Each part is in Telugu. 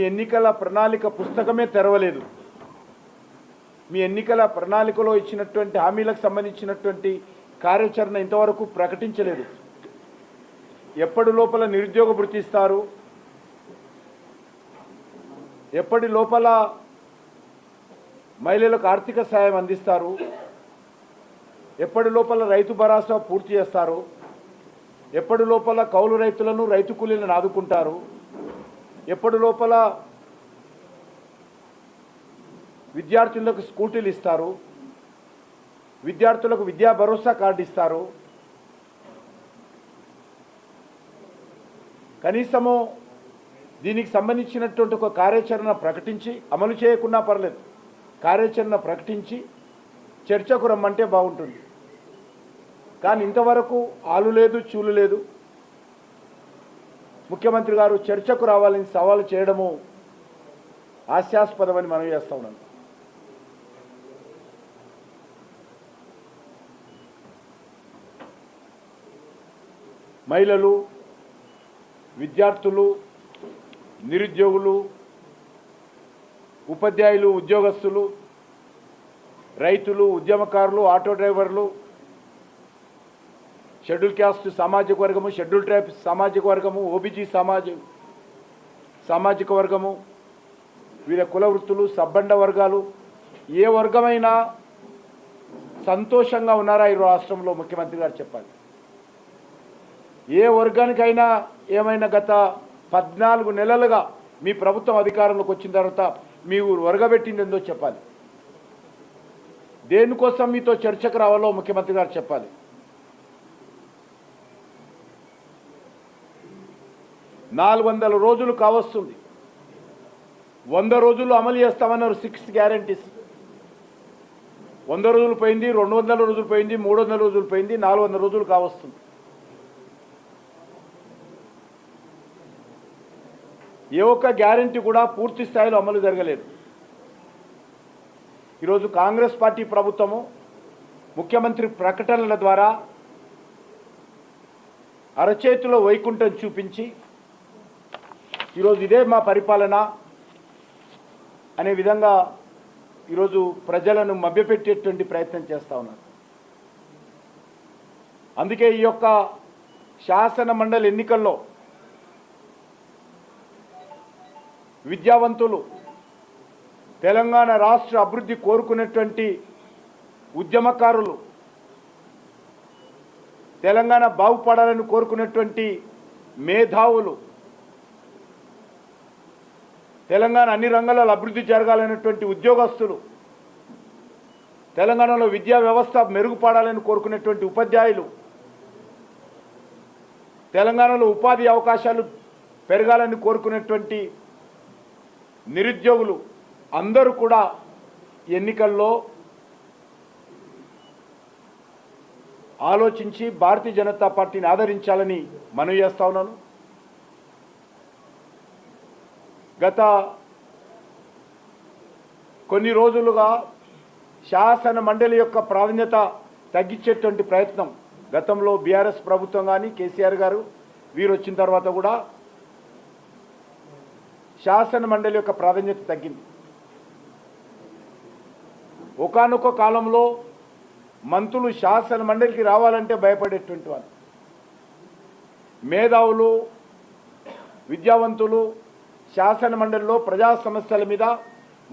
ఎన్నికల ప్రణాళిక పుస్తకమే తెరవలేదు. మీ ఎన్నికల ప్రణాళికలో ఇచ్చినటువంటి హామీలకు సంబంధించినటువంటి కార్యాచరణ ఇంతవరకు ప్రకటించలేదు. ఎప్పటి లోపల నిరుద్యోగ భృతి ఇస్తారు, ఎప్పటి లోపల మహిళలకు ఆర్థిక సాయం అందిస్తారు, ఎప్పటి లోపల రైతు భరోసా పూర్తి చేస్తారు, ఎప్పటి లోపల కౌలు రైతులను రైతు కూలీలను ఆదుకుంటారు, ఎప్పటి లోపల విద్యార్థులకు స్కూటీలు ఇస్తారు, విద్యార్థులకు విద్యా భరోసా కార్డు ఇస్తారు. కనీసము దీనికి సంబంధించినటువంటి ఒక కార్యాచరణ ప్రకటించి, అమలు చేయకున్నా పర్లేదు, కార్యాచరణ ప్రకటించి చర్చకు రమ్మంటే బాగుంటుంది. కానీ ఇంతవరకు ఆలు లేదు, చూలు లేదు. ముఖ్యమంత్రి గారు చర్చకు రావాలని సవాలు చేయడము హాస్యాస్పదమని మనం చేస్తా ఉన్నాను. మహిళలు, విద్యార్థులు, నిరుద్యోగులు, ఉపాధ్యాయులు, ఉద్యోగస్తులు, రైతులు, ఉద్యమకారులు, ఆటో డ్రైవర్లు, షెడ్యూల్ క్యాస్ట్ సామాజిక వర్గము, షెడ్యూల్ ట్రైబ్ సామాజిక వర్గము, ఓబీసీ సామాజిక వర్గము, వీళ్ళ కుల వృత్తులు, సబ్బండ వర్గాలు, ఏ వర్గమైనా సంతోషంగా ఉన్నారా ఈ రాష్ట్రంలో? ముఖ్యమంత్రి గారు చెప్పాలి. ఏ వర్గానికైనా ఏమైనా గత 14 నెలలుగా మీ ప్రభుత్వం అధికారంలోకి వచ్చిన తర్వాత మీ వర్గబెట్టిందేందో చెప్పాలి. దేనికోసం మీతో చర్చకు రావాలో ముఖ్యమంత్రి గారు చెప్పాలి. నాలుగు 400 రోజులు కావస్తుంది. 100 రోజులు అమలు చేస్తామన్నారు 6 గ్యారంటీస్. 100 రోజులు పోయింది, 200 రోజులు పోయింది, 300 రోజులు పోయింది, 400 రోజులు కావస్తుంది. ఏ ఒక్క గ్యారంటీ కూడా పూర్తి స్థాయిలో అమలు జరగలేదు. ఈరోజు కాంగ్రెస్ పార్టీ ప్రభుత్వము ముఖ్యమంత్రి ప్రకటనల ద్వారా అరచేతిలో వైకుంఠం చూపించి ఈరోజు ఇదే మా పరిపాలన అనే విధంగా ఈరోజు ప్రజలను మభ్యపెట్టేటువంటి ప్రయత్నం చేస్తూ ఉన్నారు. అందుకే ఈ యొక్క శాసన మండలి ఎన్నికల్లో విద్యావంతులు, తెలంగాణ రాష్ట్ర అభివృద్ధి కోరుకునేటువంటి ఉద్యమకారులు, తెలంగాణ బాగుపడాలని కోరుకునేటువంటి మేధావులు, తెలంగాణ అన్ని రంగాలలో అభివృద్ధి జరగాలనేటువంటి ఉద్యోగస్తులు, తెలంగాణలో విద్యా వ్యవస్థ మెరుగుపడాలని కోరుకునేటువంటి ఉపాధ్యాయులు, తెలంగాణలో ఉపాధి అవకాశాలు పెరగాలని కోరుకునేటువంటి నిరుద్యోగులు అందరూ కూడా ఎన్నికల్లో ఆలోచించి భారతీయ జనతా పార్టీని ఆదరించాలని మనవి చేస్తా ఉన్నాను. గత కొన్ని రోజులుగా శాసన మండలి యొక్క ప్రాధాన్యత తగ్గించేటువంటి ప్రయత్నం గతంలో బీఆర్ఎస్ ప్రభుత్వం కానీ కేసీఆర్ గారు వీరు వచ్చిన తర్వాత కూడా శాసన మండలి యొక్క ప్రాధాన్యత తగ్గింది. ఒకానొక కాలంలో మంత్రులు శాసన మండలికి రావాలంటే భయపడేటువంటి వాళ్ళు, మేధావులు, విద్యావంతులు శాసన మండలిలో ప్రజా సమస్యల మీద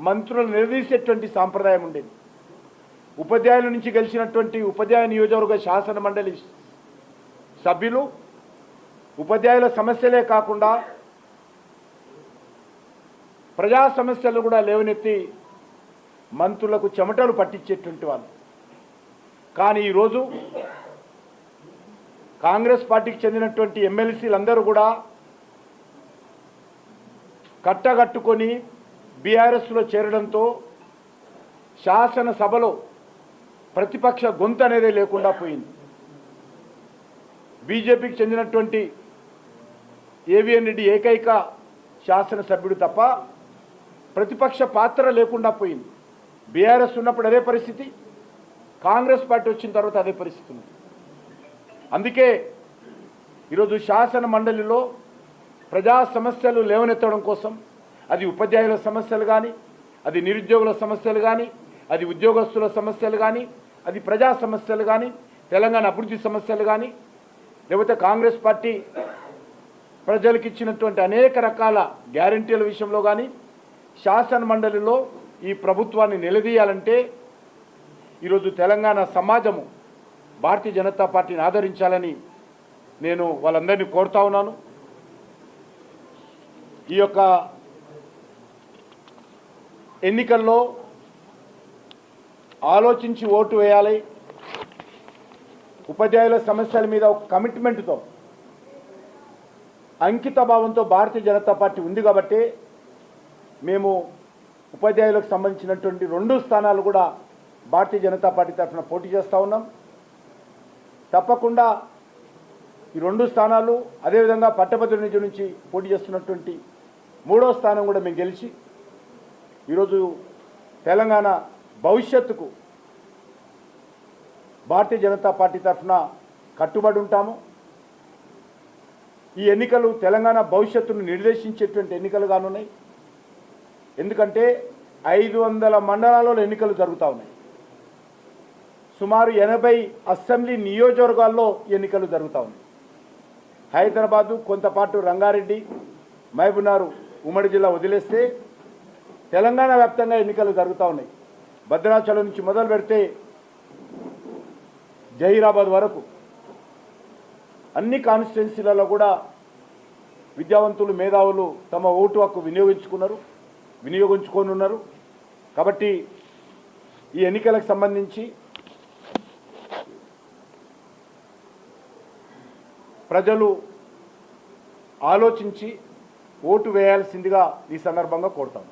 మంత్రులు నిలదీసేటువంటి సాంప్రదాయం ఉండేది. ఉపాధ్యాయుల నుంచి గెలిచినటువంటి ఉపాధ్యాయ నియోజకవర్గ శాసన మండలి సభ్యులు ఉపాధ్యాయుల సమస్యలే కాకుండా ప్రజా సమస్యలు కూడా లేవనెత్తి మంత్రులకు చెమటలు పట్టించేటువంటి వాళ్ళు. కానీ ఈరోజు కాంగ్రెస్ పార్టీకి చెందినటువంటి ఎమ్మెల్సీలందరూ కూడా కట్టగట్టుకొని బీఆర్ఎస్లో చేరడంతో శాసనసభలో ప్రతిపక్ష గొంతు అనేది లేకుండా పోయింది. బీజేపీకి చెందినటువంటి ఏవిఎన్ రెడ్డి ఏకైక శాసనసభ్యుడు తప్ప ప్రతిపక్ష పాత్ర లేకుండా పోయింది. బీఆర్ఎస్ ఉన్నప్పుడు అదే పరిస్థితి, కాంగ్రెస్ పార్టీ వచ్చిన తర్వాత అదే పరిస్థితి ఉంది. అందుకే ఈరోజు శాసన మండలిలో ప్రజా సమస్యలు లేవనెత్తడం కోసం, అది ఉపాధ్యాయుల సమస్యలు కానీ, అది నిరుద్యోగుల సమస్యలు కానీ, అది ఉద్యోగస్తుల సమస్యలు కానీ, అది ప్రజా సమస్యలు కానీ, తెలంగాణ అభివృద్ధి సమస్యలు కానీ, లేకపోతే కాంగ్రెస్ పార్టీ ప్రజలకు ఇచ్చినటువంటి అనేక రకాల గ్యారంటీల విషయంలో కానీ, శాసన మండలిలో ఈ ప్రభుత్వాన్ని నిలదీయాలంటే ఈరోజు తెలంగాణ సమాజము భారతీయ జనతా పార్టీని ఆదరించాలని నేను వాళ్ళందరినీ కోరుతా ఉన్నాను. ఈ యొక్క ఎన్నికల్లో ఆలోచించి ఓటు వేయాలి. ఉపాధ్యాయుల సమస్యల మీద ఒక కమిట్మెంట్తో, అంకిత భావంతో భారతీయ జనతా పార్టీ ఉంది కాబట్టి మేము ఉపాధ్యాయులకు సంబంధించినటువంటి 2 స్థానాలు కూడా భారతీయ జనతా పార్టీ తరఫున పోటీ చేస్తూ ఉన్నాం. తప్పకుండా ఈ 2 స్థానాలు, అదేవిధంగా పట్టభద్రుల నిధి నుంచి పోటీ చేస్తున్నటువంటి 3వ స్థానం కూడా మేము గెలిచి ఈరోజు తెలంగాణ భవిష్యత్తుకు భారతీయ జనతా పార్టీ తరఫున కట్టుబడి ఉంటాము. ఈ ఎన్నికలు తెలంగాణ భవిష్యత్తును నిర్దేశించేటువంటి ఎన్నికలు కానున్నాయి. ఎందుకంటే 500 మండలాలలో ఎన్నికలు జరుగుతూ ఉన్నాయి. సుమారు 80 అసెంబ్లీ నియోజకవర్గాల్లో ఎన్నికలు జరుగుతూ ఉన్నాయి. హైదరాబాదు, కొంతపాటు రంగారెడ్డి, మహబూబ్నగర్ ఉమ్మడి జిల్లా వదిలేస్తే తెలంగాణ వ్యాప్తంగా ఎన్నికలు జరుగుతూ ఉన్నాయి. భద్రాచలం నుంచి మొదలు పెడితే జహీరాబాద్ వరకు అన్ని కాన్స్టిట్యున్సీలలో కూడా విద్యావంతులు, మేధావులు తమ ఓటు హక్కు వినియోగించుకోనున్నారు. కాబట్టి ఈ ఎన్నికలకు సంబంధించి ప్రజలు ఆలోచించి ఓటు వేయాల్సిందిగా ఈ సందర్భంగా కోరుతాం.